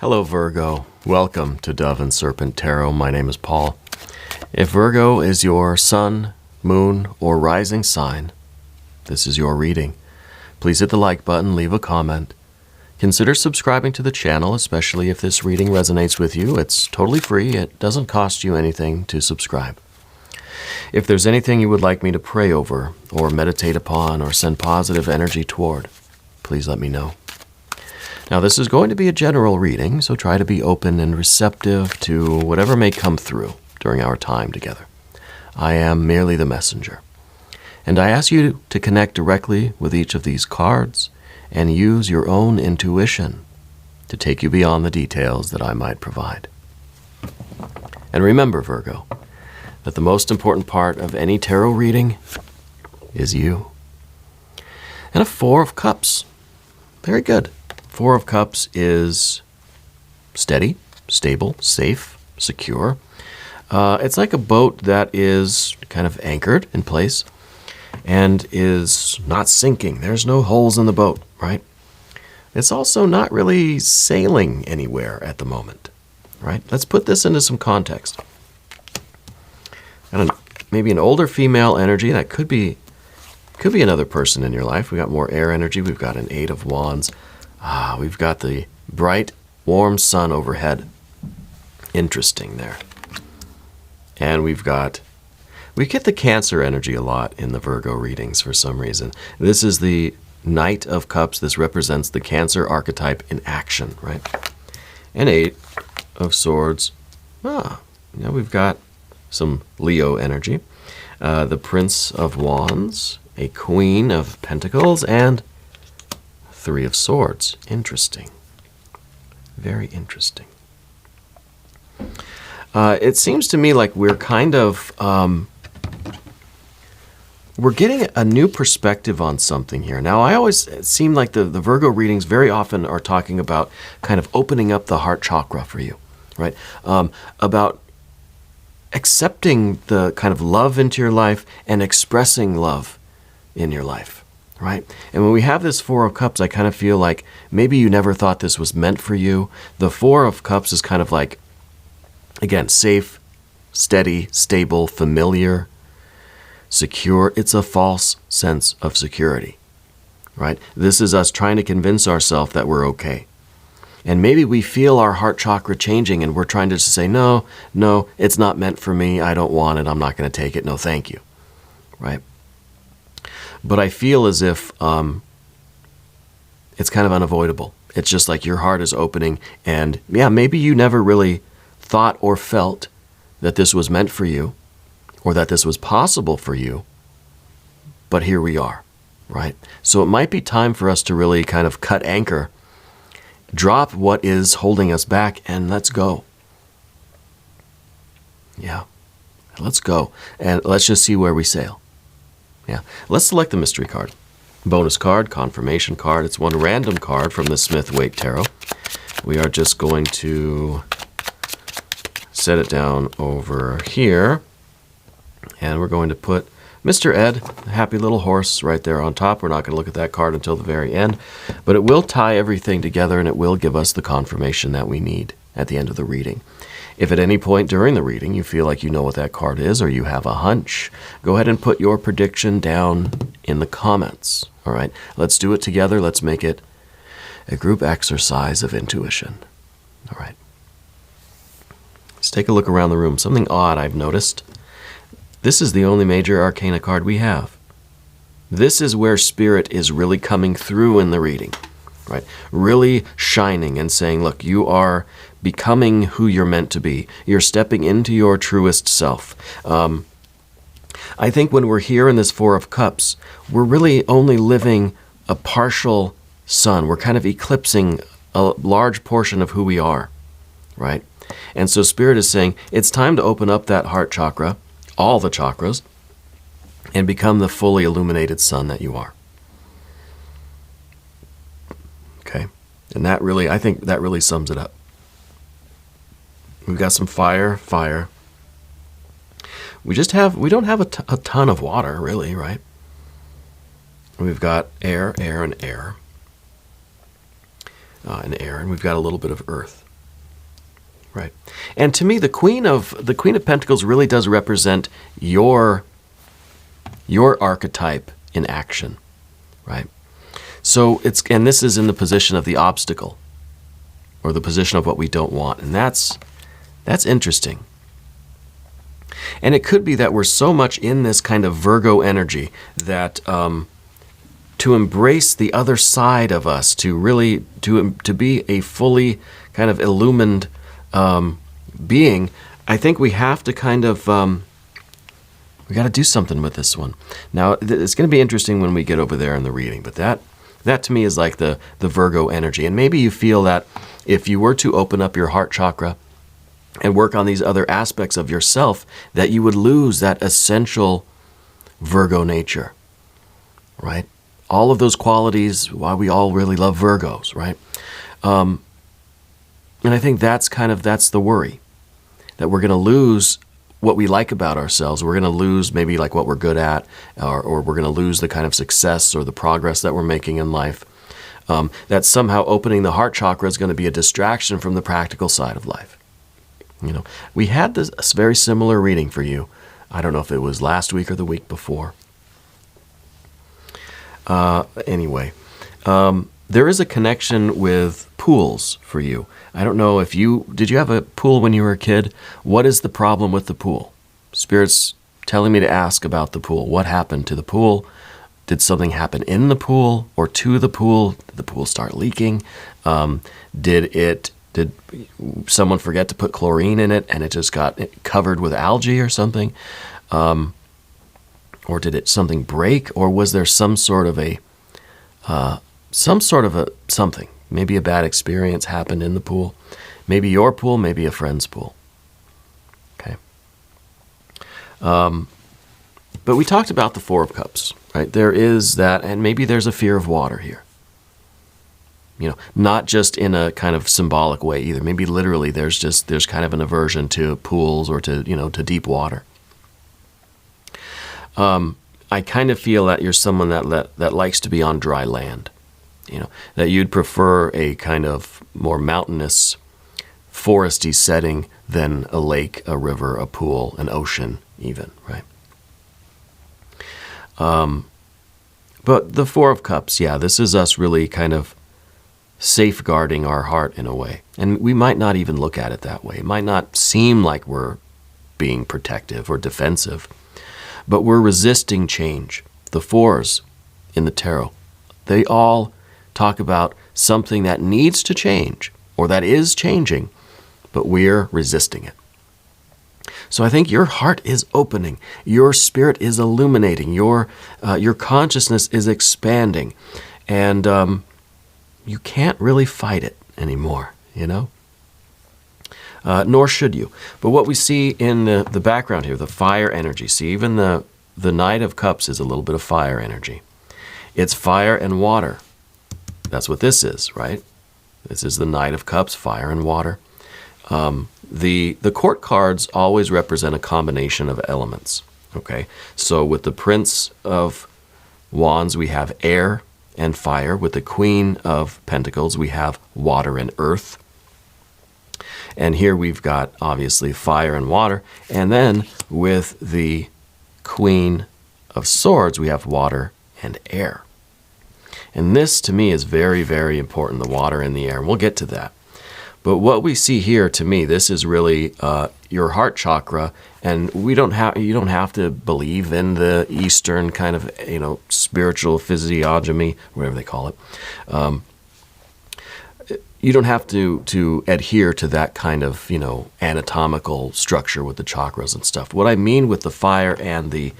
Hello Virgo, welcome to Dove and Serpent Tarot. My name is Paul. If Virgo is your sun, moon, or rising sign, this is your reading. Please hit the like button, leave a comment. Consider subscribing to the channel, especially if this reading resonates with you. It's totally free. It doesn't cost you anything to subscribe. If there's anything you would like me to pray over or meditate upon or send positive energy toward, please let me know. Now, this is going to be a general reading, so try to be open and receptive to whatever may come through during our time together. I am merely the messenger. And I ask you to connect directly with each of these cards and use your own intuition to take you beyond the details that I might provide. And remember, Virgo, that the most important part of any tarot reading is you. And a Four of Cups. Very good. Four of Cups is steady, stable, safe, secure. It's like a boat that is kind of anchored in place and is not sinking. There's no holes in the boat, right? It's also not really sailing anywhere at the moment, right? Let's put this into some context. And maybe an older female energy, that could be another person in your life. We got more air energy. We've got an Eight of Wands. We've got the bright, warm sun overhead. Interesting there. And we get the Cancer energy a lot in the Virgo readings for some reason. This is the Knight of Cups. This represents the Cancer archetype in action, right? And Eight of Swords. We've got some Leo energy. The Prince of Wands, a Queen of Pentacles, and Three of Swords. Interesting. Very interesting. It seems to me like we're kind of, we're getting a new perspective on something here. Now, it seem like the Virgo readings very often are talking about kind of opening up the heart chakra for you, right? About accepting the kind of love into your life and expressing love in your life. Right? And when we have this Four of Cups, I kind of feel like maybe you never thought this was meant for you. The Four of Cups is kind of like, again, safe, steady, stable, familiar, secure. It's a false sense of security, right? This is us trying to convince ourselves that we're okay. And maybe we feel our heart chakra changing and we're trying to just say, no, it's not meant for me. I don't want it. I'm not going to take it. No, thank you, right? But I feel as if it's kind of unavoidable. It's just like your heart is opening and yeah, maybe you never really thought or felt that this was meant for you or that this was possible for you, but here we are, right? So it might be time for us to really kind of cut anchor, drop what is holding us back, and let's go. Yeah, let's go. And let's just see where we sail. Yeah, let's select the mystery card. Bonus card, confirmation card. It's one random card from the Smith-Waite Tarot. We are just going to set it down over here. And we're going to put Mr. Ed, the happy little horse, right there on top. We're not going to look at that card until the very end. But it will tie everything together and it will give us the confirmation that we need at the end of the reading. If at any point during the reading you feel like you know what that card is or you have a hunch, go ahead and put your prediction down in the comments. All right, let's do it together. Let's make it a group exercise of intuition. All right. Let's take a look around the room. Something odd I've noticed. This is the only major arcana card we have. This is where Spirit is really coming through in the reading, right? Really shining and saying, look, you are becoming who you're meant to be. You're stepping into your truest self. I think when we're here in this Four of Cups, we're really only living a partial sun. We're kind of eclipsing a large portion of who we are, right? And so Spirit is saying, it's time to open up that heart chakra, all the chakras, and become the fully illuminated sun that you are. Okay? And that really, I think that really sums it up. We've got some fire. We don't have a ton of water, really, right? We've got air, and air. And we've got a little bit of earth. Right. And to me, the Queen of Pentacles really does represent your archetype in action, right? So and this is in the position of the obstacle, or the position of what we don't want, and that's interesting. And it could be that we're so much in this kind of Virgo energy that to embrace the other side of us, to really to be a fully kind of illumined being, I think we have to kind of we got to do something with this one. Now, it's going to be interesting when we get over there in the reading, but that to me is like the Virgo energy. And maybe you feel that if you were to open up your heart chakra and work on these other aspects of yourself, that you would lose that essential Virgo nature, right? All of those qualities, why we all really love Virgos, right? And I think that's the worry, that we're going to lose what we like about ourselves. We're going to lose maybe like what we're good at, or we're going to lose the kind of success or the progress that we're making in life. That somehow opening the heart chakra is going to be a distraction from the practical side of life. You know, we had this very similar reading for you. I don't know if it was last week or the week before. Anyway, there is a connection with pools for you. I don't know if did you have a pool when you were a kid? What is the problem with the pool? Spirit's telling me to ask about the pool. What happened to the pool? Did something happen in the pool or to the pool? Did the pool start leaking? Did someone forget to put chlorine in it and it just got covered with algae or something? Or did something break? Or was there some sort of something? Maybe a bad experience happened in the pool. Maybe your pool, maybe a friend's pool. Okay. But we talked about the Four of Cups, right? There is that, and maybe there's a fear of water here. You know, not just in a kind of symbolic way either. Maybe literally there's kind of an aversion to pools or to deep water. I kind of feel that you're someone that likes to be on dry land. You know, that you'd prefer a kind of more mountainous, foresty setting than a lake, a river, a pool, an ocean even, right? But the Four of Cups, yeah, this is us really kind of safeguarding our heart in a way. And we might not even look at it that way. It might not seem like we're being protective or defensive, but we're resisting change. The fours in the tarot, they all talk about something that needs to change or that is changing, but we're resisting it. So I think your heart is opening, your spirit is illuminating, your consciousness is expanding, and you can't really fight it anymore, you know? Nor should you. But what we see in the background here, the fire energy, see, even the Knight of Cups is a little bit of fire energy. It's fire and water. That's what this is, right? This is the Knight of Cups, fire and water. The court cards always represent a combination of elements, okay? So with the Prince of Wands, we have air and fire. With the Queen of Pentacles, we have water and earth. And here we've got, obviously, fire and water. And then with the Queen of Swords, we have water and air. And this, to me, is very, very important, the water and the air. And we'll get to that. But what we see here, to me, this is really your heart chakra. And you don't have to believe in the Eastern kind of, spiritual physiognomy, whatever they call it. You don't have to adhere to that kind of, anatomical structure with the chakras and stuff. What I mean with the fire and the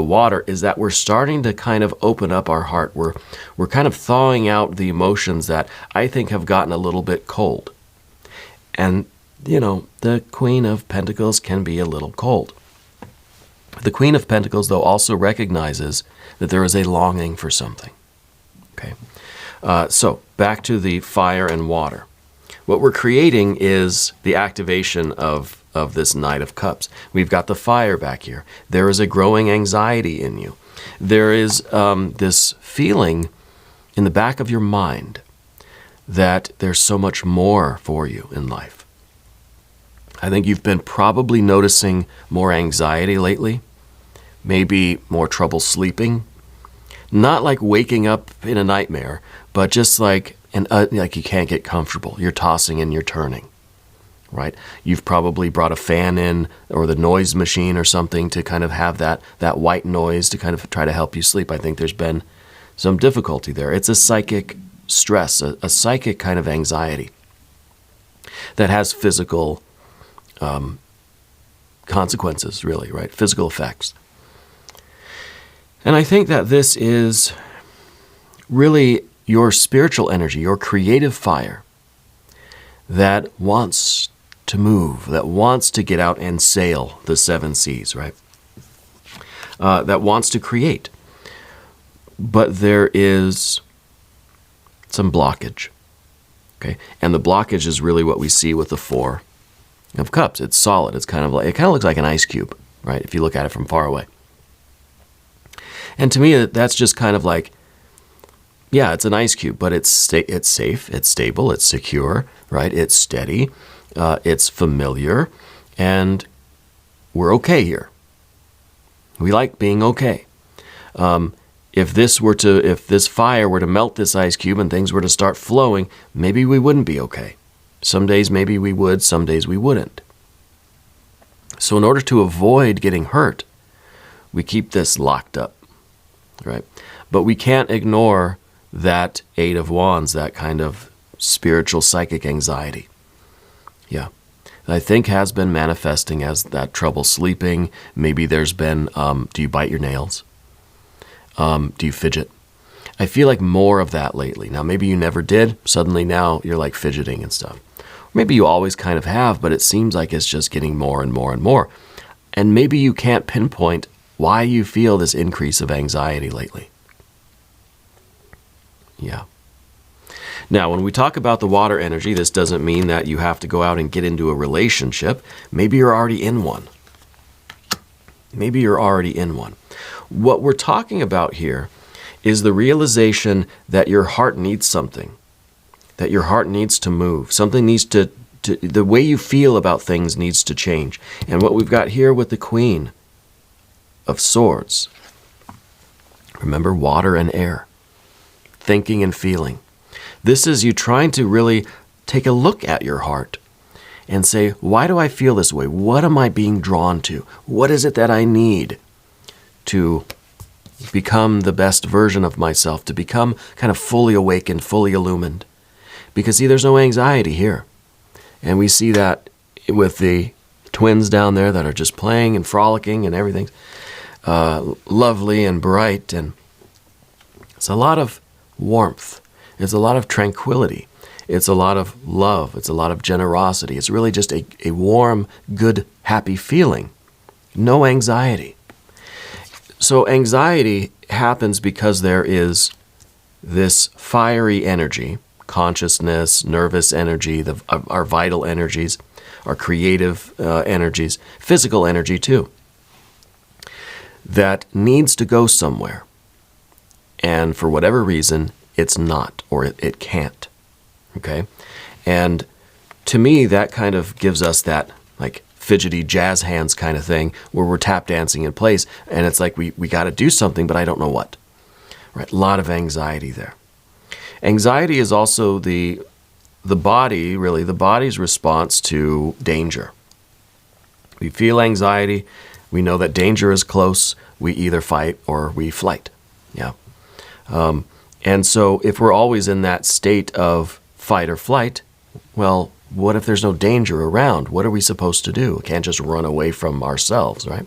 water is that we're starting to kind of open up our heart. We're kind of thawing out the emotions that I think have gotten a little bit cold. And, the Queen of Pentacles can be a little cold. The Queen of Pentacles, though, also recognizes that there is a longing for something. Okay. So back to the fire and water. What we're creating is the activation of this Knight of Cups. We've got the fire back here. There is a growing anxiety in you. There is this feeling in the back of your mind that there's so much more for you in life. I think you've been probably noticing more anxiety lately, maybe more trouble sleeping. Not like waking up in a nightmare, but just like like you can't get comfortable. You're tossing and you're turning, right? You've probably brought a fan in or the noise machine or something to kind of have that white noise to kind of try to help you sleep. I think there's been some difficulty there. It's a psychic stress, a psychic kind of anxiety that has physical consequences, really, right? Physical effects. And I think that this is really your spiritual energy, your creative fire that wants to move, that wants to get out and sail the seven seas, right? That wants to create. But there is some blockage, okay? And the blockage is really what we see with the Four of Cups. It's solid. It kind of looks like an ice cube, right? If you look at it from far away. And to me, that's just kind of like, yeah, it's an ice cube, but it's safe, it's stable, it's secure, right? It's steady, it's familiar, and we're okay here. We like being okay. If this fire were to melt this ice cube and things were to start flowing, maybe we wouldn't be okay. Some days maybe we would, some days we wouldn't. So in order to avoid getting hurt, we keep this locked up, right? But we can't ignore that Eight of Wands, that kind of spiritual psychic anxiety. Yeah. I think has been manifesting as that trouble sleeping. Maybe there's been, do you bite your nails? Do you fidget? I feel like more of that lately. Now, maybe you never did. Suddenly now you're like fidgeting and stuff. Maybe you always kind of have, but it seems like it's just getting more and more and more. And maybe you can't pinpoint why you feel this increase of anxiety lately. Yeah. Now, when we talk about the water energy, this doesn't mean that you have to go out and get into a relationship. Maybe you're already in one. Maybe you're already in one. What we're talking about here is the realization that your heart needs something, that your heart needs to move. Something needs to the way you feel about things needs to change. And what we've got here with the Queen of Swords, remember, water and air, thinking and feeling. This is you trying to really take a look at your heart and say, why do I feel this way? What am I being drawn to? What is it that I need to become the best version of myself, to become kind of fully awakened, fully illumined? Because see, there's no anxiety here. And we see that with the twins down there that are just playing and frolicking and everything's lovely and bright. And it's a lot of warmth. It's a lot of tranquility. It's a lot of love. It's a lot of generosity. It's really just a warm, good, happy feeling. No anxiety. So anxiety happens because there is this fiery energy, consciousness, nervous energy, our vital energies, our creative energies, physical energy too, that needs to go somewhere. And for whatever reason, it's not, or it can't, okay? And to me, that kind of gives us that like fidgety jazz hands kind of thing where we're tap dancing in place, and it's like we got to do something, but I don't know what, right? A lot of anxiety there. Anxiety is also the body, really, the body's response to danger. We feel anxiety, we know that danger is close, we either fight or we flight, yeah. And so if we're always in that state of fight or flight, well, what if there's no danger around? What are we supposed to do? We can't just run away from ourselves, right?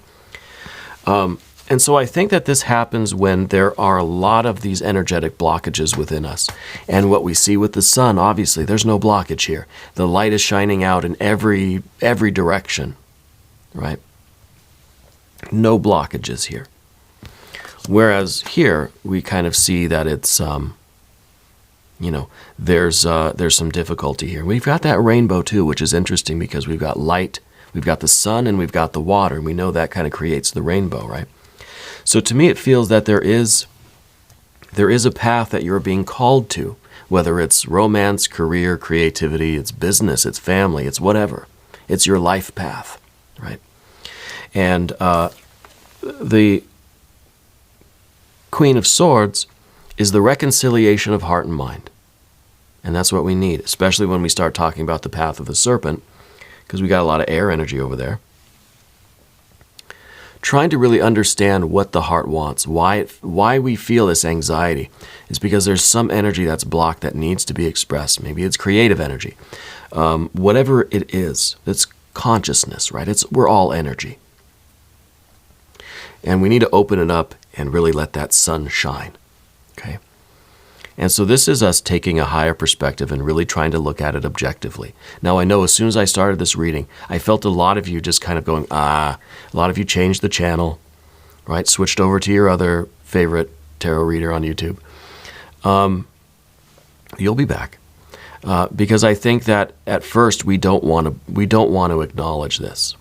And so I think that this happens when there are a lot of these energetic blockages within us. And what we see with the sun, obviously, there's no blockage here. The light is shining out in every direction, right? No blockages here. Whereas here, we kind of see that it's, there's some difficulty here. We've got that rainbow too, which is interesting because we've got light, we've got the sun, and we've got the water. And we know that kind of creates the rainbow, right? So to me, it feels that there is a path that you're being called to, whether it's romance, career, creativity, it's business, it's family, it's whatever. It's your life path, right? And the Queen of Swords is the reconciliation of heart and mind. And that's what we need, especially when we start talking about the path of the serpent, because we got a lot of air energy over there. Trying to really understand what the heart wants, why we feel this anxiety, is because there's some energy that's blocked that needs to be expressed. Maybe it's creative energy. Whatever it is, it's consciousness, right? We're all energy. And we need to open it up and really let that sun shine, okay? And so this is us taking a higher perspective and really trying to look at it objectively. Now, I know as soon as I started this reading, I felt a lot of you just kind of going, a lot of you changed the channel, right? Switched over to your other favorite tarot reader on YouTube. You'll be back. Because I think that at first we don't want to acknowledge this.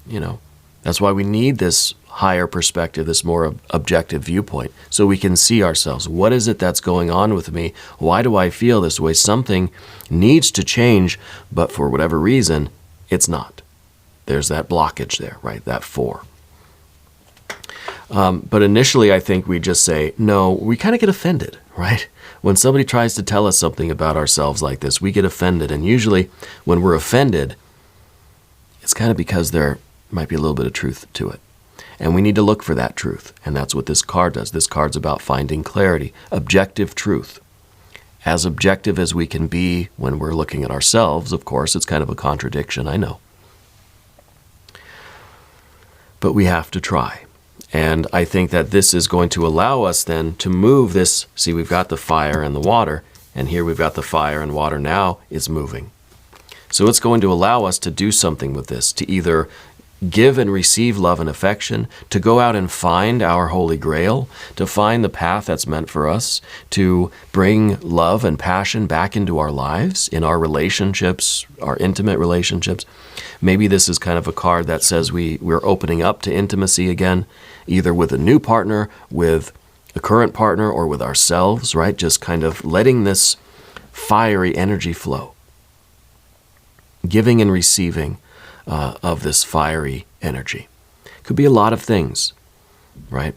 You know, that's why we need this higher perspective, this more objective viewpoint, so we can see ourselves. What is it that's going on with me? Why do I feel this way? Something needs to change, but for whatever reason, it's not. There's that blockage there, right? That 4. But initially, I think we just say, no, we kind of get offended, right? When somebody tries to tell us something about ourselves like this, we get offended. And usually when we're offended, it's kind of because there might be a little bit of truth to it. And we need to look for that truth. And that's what this card does. This card's about finding clarity, objective truth. As objective as we can be when we're looking at ourselves, of course, it's kind of a contradiction, I know. But we have to try. And I think that this is going to allow us then to move this. See, we've got the fire and the water, and here we've got the fire and water now is moving. So it's going to allow us to do something with this, to either give and receive love and affection, to go out and find our holy grail, to find the path that's meant for us, to bring love and passion back into our lives, in our relationships, our intimate relationships. Maybe this is kind of a card that says we're opening up to intimacy again, either with a new partner, with a current partner, or with ourselves, right? Just kind of letting this fiery energy flow. Giving and receiving of this fiery energy. Could be a lot of things, right?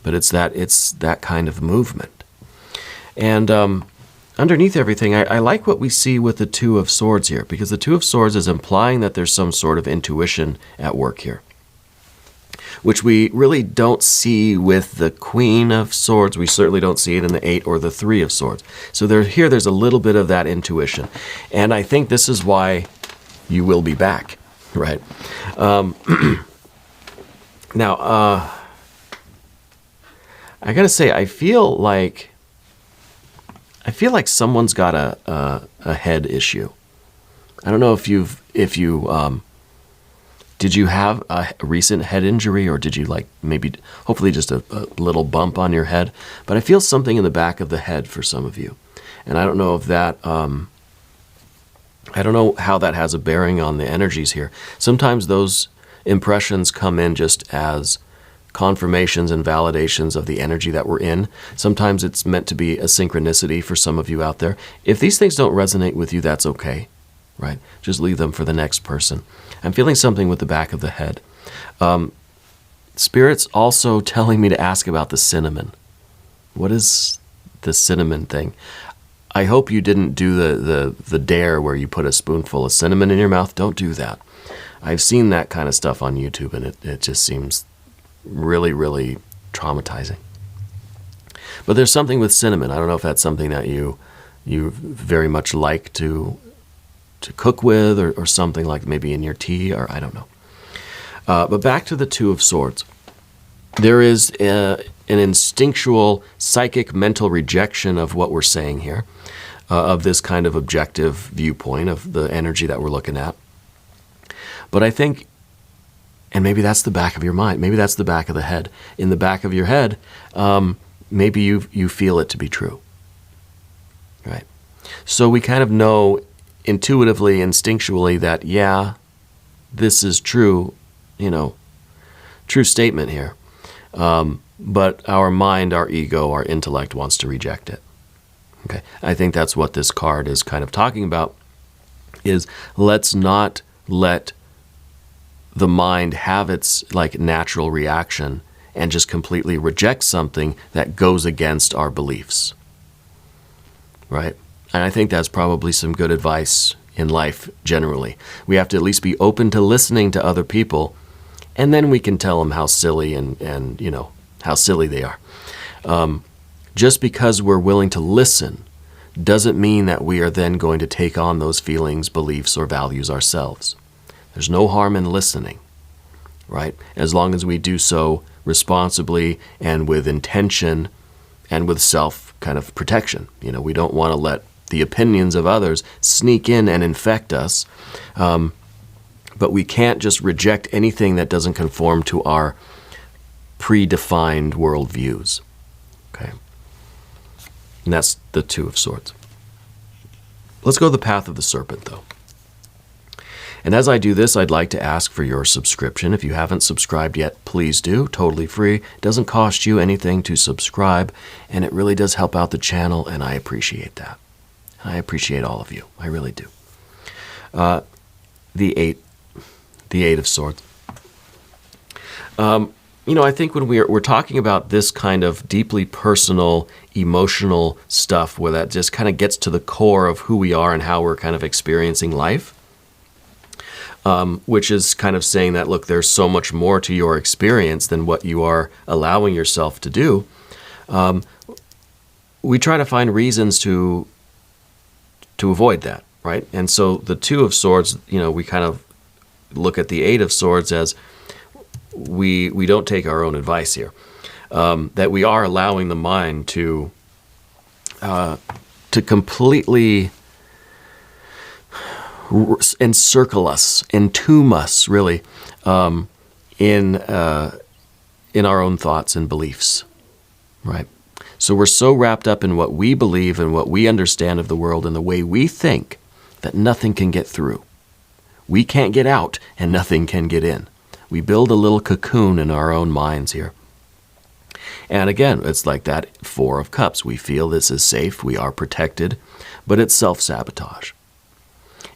But it's that kind of movement. And underneath everything, I like what we see with the Two of Swords here, because the Two of Swords is implying that there's some sort of intuition at work here, which we really don't see with the Queen of Swords. We certainly don't see it in the 8 or the 3 of Swords. So there's a little bit of that intuition. And I think this is why you will be back, right? Now, I gotta say, I feel like someone's got a head issue. I don't know if you did you have a recent head injury, or did you hopefully just a little bump on your head? But I feel something in the back of the head for some of you, and I don't know if that. I don't know how that has a bearing on the energies here. Sometimes those impressions come in just as confirmations and validations of the energy that we're in. Sometimes it's meant to be a synchronicity for some of you out there. If these things don't resonate with you, that's okay, right? Just leave them for the next person. I'm feeling something with the back of the head. Spirit's also telling me to ask about the cinnamon. What is the cinnamon thing? I hope you didn't do the dare where you put a spoonful of cinnamon in your mouth. Don't do that. I've seen that kind of stuff on YouTube, and it just seems really, really traumatizing. But there's something with cinnamon. I don't know if that's something that you very much like to cook with, or something like maybe in your tea, or I don't know. But back to the Two of Swords. There is an instinctual, psychic, mental rejection of what we're saying here, of this kind of objective viewpoint of the energy that we're looking at. But I think, and maybe that's the back of your mind, maybe that's the back of the head. In the back of your head, maybe you feel it to be true, right? So we kind of know intuitively, instinctually that, yeah, this is true, true statement here. But our mind, our ego, our intellect wants to reject it. Okay, I think that's what this card is kind of talking about, is let's not let the mind have its like natural reaction and just completely reject something that goes against our beliefs, right? And I think that's probably some good advice in life generally. We have to at least be open to listening to other people, and then we can tell them how silly and you know, how silly they are. Just because we're willing to listen doesn't mean that we are then going to take on those feelings, beliefs, or values ourselves. There's no harm in listening, right? As long as we do so responsibly and with intention and with self kind of protection. You know, we don't want to let the opinions of others sneak in and infect us. But we can't just reject anything that doesn't conform to our predefined worldviews. Okay? And that's the Two of Swords. Let's go the path of the serpent, though. And as I do this, I'd like to ask for your subscription. If you haven't subscribed yet, please do. Totally free. It doesn't cost you anything to subscribe, and it really does help out the channel, and I appreciate that. I appreciate all of you. I really do. The Eight of Swords. You know, I think when we're talking about this kind of deeply personal, emotional stuff where that just kind of gets to the core of who we are and how we're kind of experiencing life, which is kind of saying that, look, there's so much more to your experience than what you are allowing yourself to do. We try to find reasons to avoid that, right? And so the Two of Swords, you know, we kind of look at the Eight of Swords as we don't take our own advice here. That we are allowing the mind to completely encircle us, entomb us, really, in our own thoughts and beliefs, right? So we're so wrapped up in what we believe and what we understand of the world and the way we think that nothing can get through. We can't get out and nothing can get in. We build a little cocoon in our own minds here. And again, it's like that Four of Cups. We feel this is safe, we are protected, but it's self-sabotage.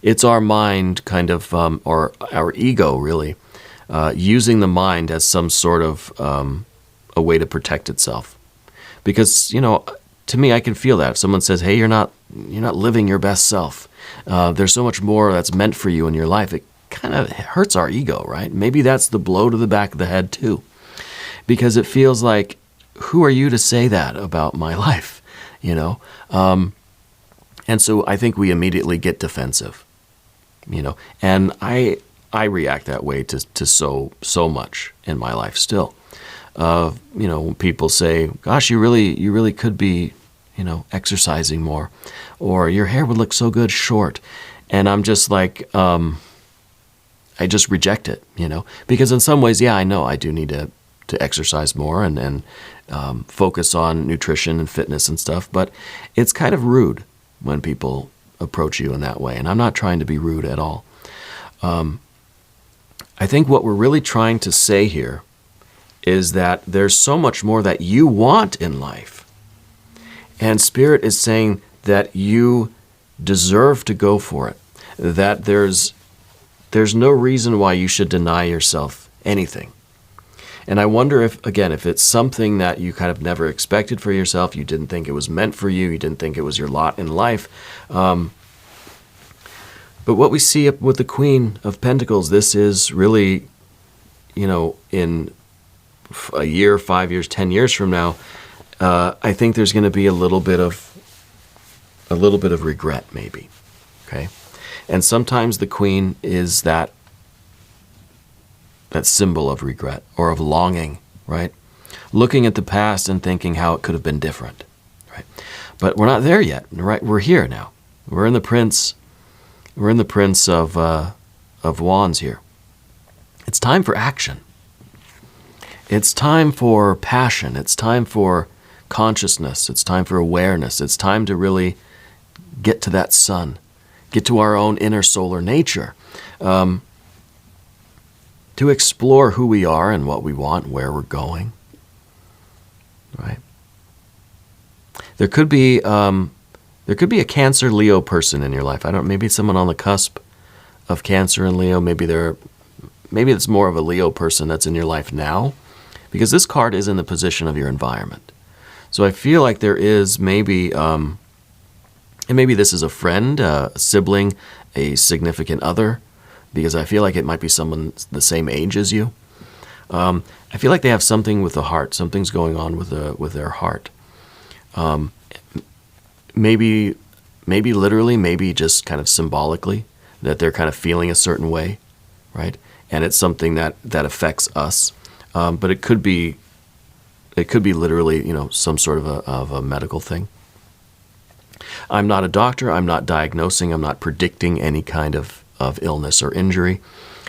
It's our mind kind of, or our ego really, using the mind as some sort of a way to protect itself. Because, you know, to me, I can feel that. If someone says, hey, you're not living your best self, there's so much more that's meant for you in your life, it kind of hurts our ego, right? Maybe that's the blow to the back of the head too. Because it feels like, who are you to say that about my life, you know? And so I think we immediately get defensive, you know? And I react that way to so much in my life still. You know, when people say, gosh, you really could be, you know, exercising more, or your hair would look so good short. And I'm just like, I just reject it, you know, because in some ways, yeah, I know I do need to exercise more and focus on nutrition and fitness and stuff, but it's kind of rude when people approach you in that way. And I'm not trying to be rude at all. I think what we're really trying to say here is that there's so much more that you want in life. And Spirit is saying that you deserve to go for it, that there's no reason why you should deny yourself anything. And I wonder if it's something that you kind of never expected for yourself, you didn't think it was meant for you, you didn't think it was your lot in life. But what we see with the Queen of Pentacles, this is really, you know, in a year, 5 years, 10 years from now, I think there's going to be a little bit of regret, maybe. Okay, and sometimes the Queen is that symbol of regret or of longing, right? Looking at the past and thinking how it could have been different, right? But we're not there yet, right? We're here now. We're in the Prince of Wands here. It's time for action. It's time for passion. It's time for consciousness. It's time for awareness. It's time to really get to that sun, get to our own inner solar nature, to explore who we are and what we want, where we're going, right? There could be a Cancer Leo person in your life. Maybe it's someone on the cusp of Cancer and Leo. Maybe it's more of a Leo person that's in your life now, because this card is in the position of your environment. So I feel like there is maybe, and maybe this is a friend, a sibling, a significant other, because I feel like it might be someone the same age as you. I feel like they have something with the heart. Something's going on with their heart. Maybe literally, maybe just kind of symbolically, that they're kind of feeling a certain way, right? And it's something that affects us. But it could be literally, some sort of a medical thing. I'm not a doctor. I'm not diagnosing. I'm not predicting any kind of illness or injury.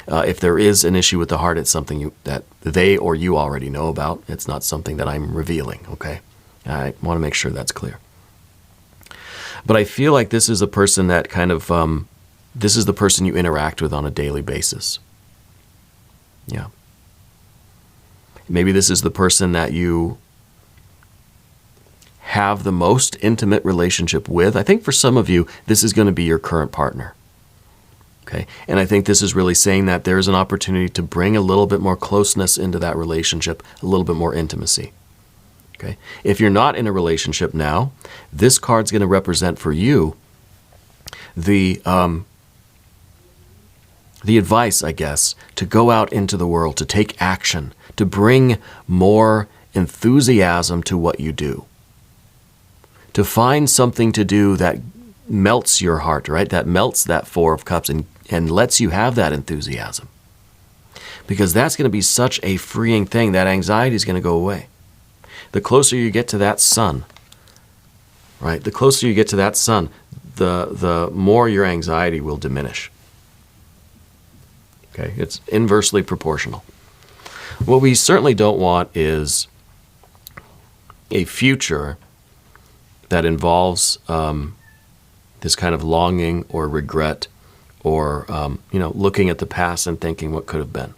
If there is an issue with the heart, it's something that they or you already know about. It's not something that I'm revealing, okay? I want to make sure that's clear. But I feel like this is a person that kind of, this is the person you interact with on a daily basis. Yeah. Maybe this is the person that you have the most intimate relationship with. I think for some of you, this is going to be your current partner. Okay? And I think this is really saying that there's an opportunity to bring a little bit more closeness into that relationship, a little bit more intimacy. Okay? If you're not in a relationship now, this card's going to represent for you the advice, I guess, to go out into the world, to take action, to bring more enthusiasm to what you do, to find something to do that melts your heart, right? That melts that Four of Cups and lets you have that enthusiasm. Because that's going to be such a freeing thing. That anxiety is going to go away. The closer you get to that sun, right? The closer you get to that sun, the more your anxiety will diminish. Okay? It's inversely proportional. What we certainly don't want is a future that involves this kind of longing or regret or, looking at the past and thinking what could have been.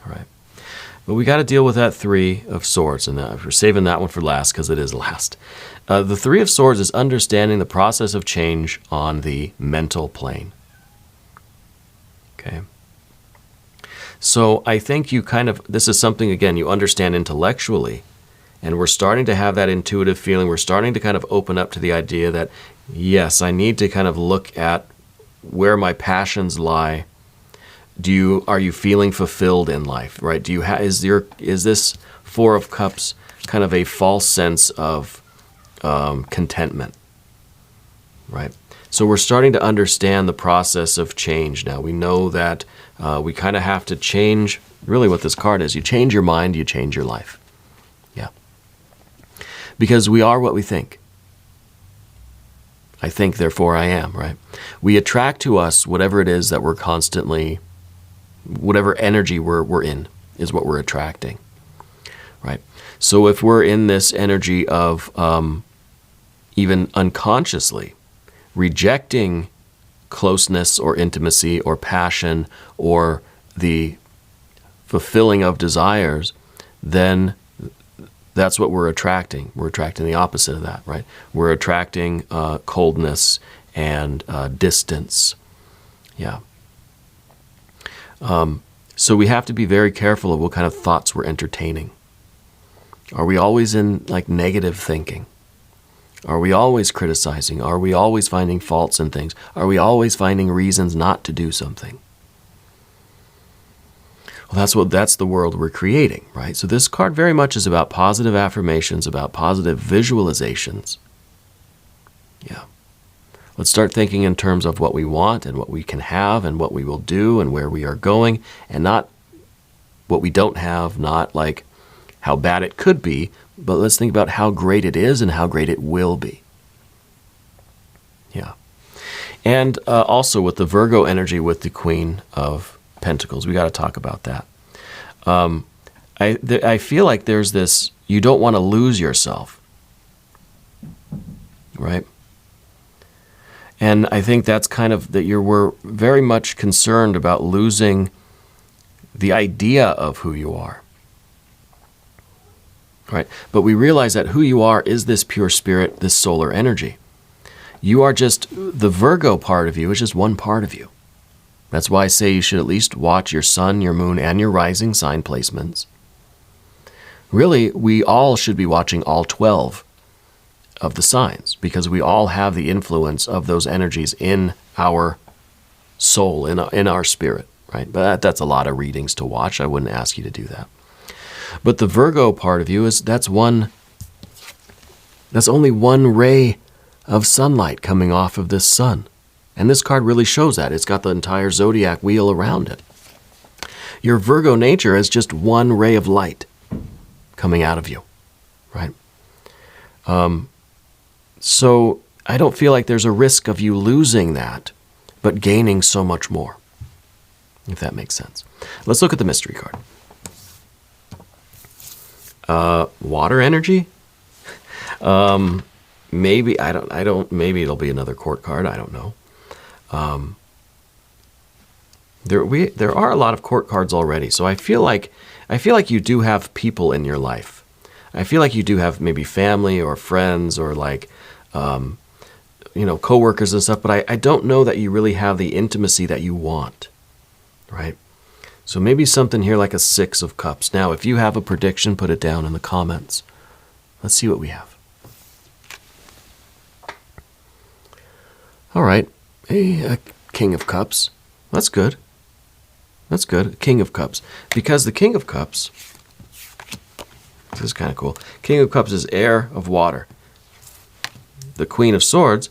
All right. But we got to deal with that Three of Swords, and we're saving that one for last because it is last. The Three of Swords is understanding the process of change on the mental plane. Okay. So I think this is something, again, you understand intellectually, and we're starting to have that intuitive feeling. We're starting to kind of open up to the idea that, yes, I need to kind of look at where my passions lie. Are you feeling fulfilled in life, right? Is this Four of Cups kind of a false sense of contentment, right? So we're starting to understand the process of change now. We know that we kind of have to change, really what this card is. You change your mind, you change your life. Yeah. Because we are what we think. I think, therefore I am, right? We attract to us whatever it is that we're constantly, whatever energy we're in is what we're attracting, right? So if we're in this energy of even unconsciously rejecting closeness or intimacy or passion or the fulfilling of desires, then that's what we're attracting. We're attracting the opposite of that, right? We're attracting coldness and distance. Yeah. So we have to be very careful of what kind of thoughts we're entertaining. Are we always in negative thinking? Are we always criticizing? Are we always finding faults in things? Are we always finding reasons not to do something? Well, that's the world we're creating, right? So this card very much is about positive affirmations, about positive visualizations. Yeah. Let's start thinking in terms of what we want and what we can have and what we will do and where we are going, and not what we don't have, not like how bad it could be, but let's think about how great it is and how great it will be. Yeah. And also with the Virgo energy with the Queen of Pentacles, we got to talk about that. I feel like there's this, you don't want to lose yourself, right? And I think that's kind of that we're very much concerned about losing the idea of who you are. Right? But we realize that who you are is this pure spirit, this solar energy. You are just, the Virgo part of you is just one part of you. That's why I say you should at least watch your sun, your moon, and your rising sign placements. Really, we all should be watching all 12 of the signs, because we all have the influence of those energies in our soul, in our spirit, right? But that's a lot of readings to watch. I wouldn't ask you to do that. But the Virgo part of you is, that's only one ray of sunlight coming off of this sun. And this card really shows that. It's got the entire zodiac wheel around it. Your Virgo nature is just one ray of light coming out of you, right? So I don't feel like there's a risk of you losing that, but gaining so much more, if that makes sense. Let's look at the mystery card. Water energy? Maybe, maybe it'll be another court card. I don't know. There are a lot of court cards already, so I feel like you do have people in your life. I feel like you do have maybe family or friends or like, coworkers and stuff, but I don't know that you really have the intimacy that you want, right? So maybe something here like a 6 of Cups. Now, if you have a prediction, put it down in the comments. Let's see what we have. All right, a King of Cups. That's good. That's good. King of Cups. Because the King of Cups, this is kind of cool. King of Cups is air of water. The Queen of Swords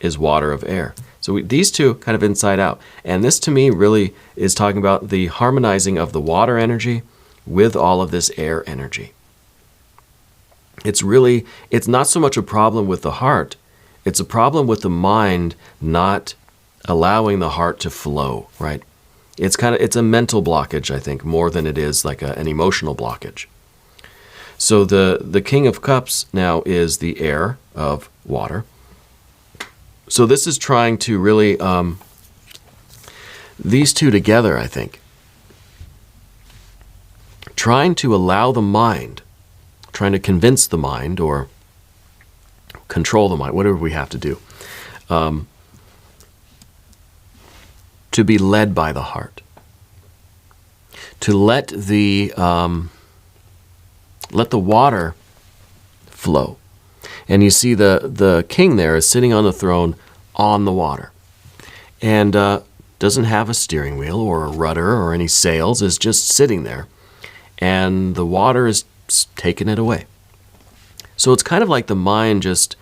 is water of air. So these two kind of inside out. And this to me really is talking about the harmonizing of the water energy with all of this air energy. It's not so much a problem with the heart. It's a problem with the mind not allowing the heart to flow, right? It's a mental blockage, I think, more than it is like an emotional blockage. So the King of Cups now is the air of water. So this is trying to really, these two together, I think, trying to allow the mind, trying to convince the mind or control the mind, whatever we have to do, to be led by the heart, to let the water flow. And you see the king there is sitting on the throne on the water, and doesn't have a steering wheel or a rudder or any sails, is just sitting there, and the water is taking it away. So it's kind of like the mind just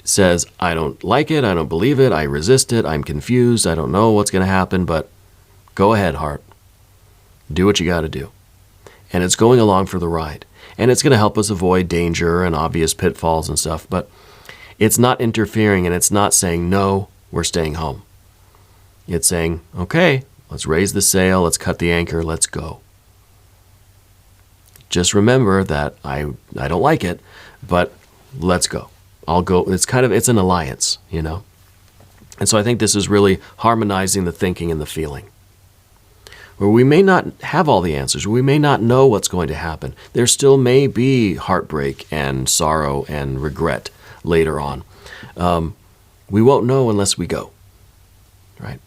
says, I don't like it, I don't believe it, I resist it, I'm confused, I don't know what's going to happen, but go ahead, heart. Do what you got to do. And it's going along for the ride. And it's going to help us avoid danger and obvious pitfalls and stuff, but it's not interfering, and it's not saying, no, we're staying home. It's saying, okay, let's raise the sail, let's cut the anchor, let's go. Just remember that I don't like it, but let's go. I'll go. It's an alliance, you know? And so I think this is really harmonizing the thinking and the feeling. Where we may not have all the answers, we may not know what's going to happen. There still may be heartbreak and sorrow and regret later on. We won't know unless we go, right?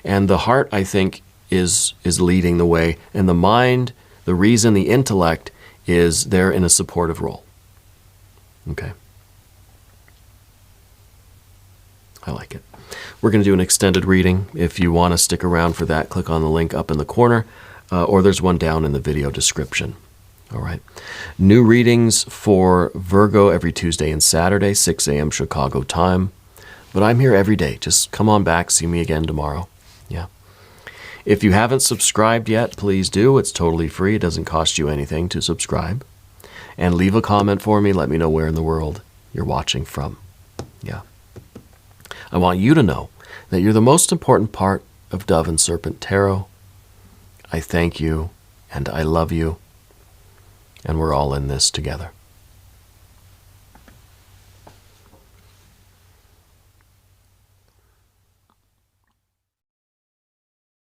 And the heart, I think, is leading the way, and the mind, the reason, the intellect is there in a supportive role. Okay. I like it. We're going to do an extended reading. If you want to stick around for that, click on the link up in the corner, or there's one down in the video description. All right. New readings for Virgo every Tuesday and Saturday, 6 a.m. Chicago time. But I'm here every day. Just come on back. See me again tomorrow. Yeah. If you haven't subscribed yet, please do. It's totally free. It doesn't cost you anything to subscribe. And leave a comment for me. Let me know where in the world you're watching from. Yeah. I want you to know that you're the most important part of Dove and Serpent Tarot. I thank you, and I love you, and we're all in this together.